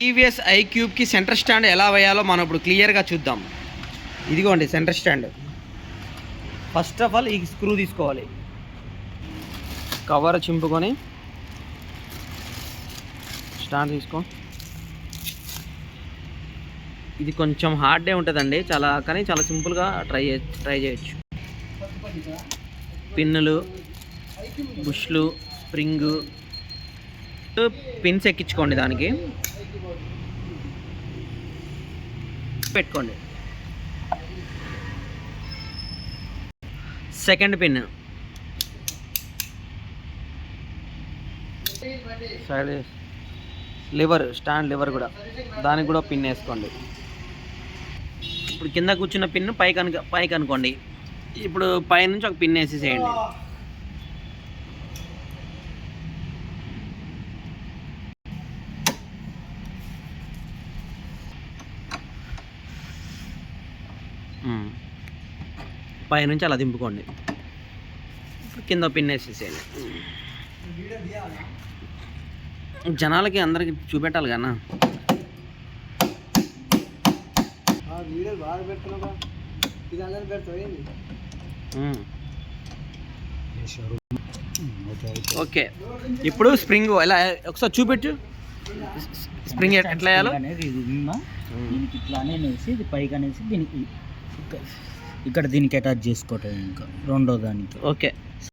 TVS ఐక్యూబ్కి centre stand ఎలా వేయాలో మనం ఇప్పుడు క్లియర్గా చూద్దాం. ఇదిగోండి centre stand. First of all ఈ స్క్రూ తీసుకోవాలి, కవర్ చింపుకొని స్టాండ్ తీసుకో. ఇది కొంచెం హార్డే ఉంటుందండి కానీ చాలా సింపుల్గా ట్రై చేయొచ్చు. పిన్నులు, బుష్లు, స్ప్రింగు, పిన్స్ ఎక్కించుకోండి, దానికి పెట్టుకోండి. Second pin side liver, stand liver కూడా, దానికి కూడా పిన్ వేసుకోండి. ఇప్పుడు కింద కూర్చున్న పిన్ పైకి అనుకోండి. ఇప్పుడు పైనుంచి ఒక పిన్ వేసేసేయండి. పైనుంచి అలా దింపుకోండి. ఇప్పుడు కింద పిన్ వేసేసేయండి. జనాలకి అందరికి చూపెట్టాలి కన్నా. ఓకే, ఇప్పుడు స్ప్రింగ్ ఎలా ఒకసారి చూపెట్టు. స్ప్రింగ్ ఎట్లా వేయాలో దీనికి ఇట్లా అనేసి ఇది పైకి అనేసి దీనికి ఇక్కడ దీనికి అటాచ్ చేసుకోవటం ఇంకా రెండో దానికి. ఓకే.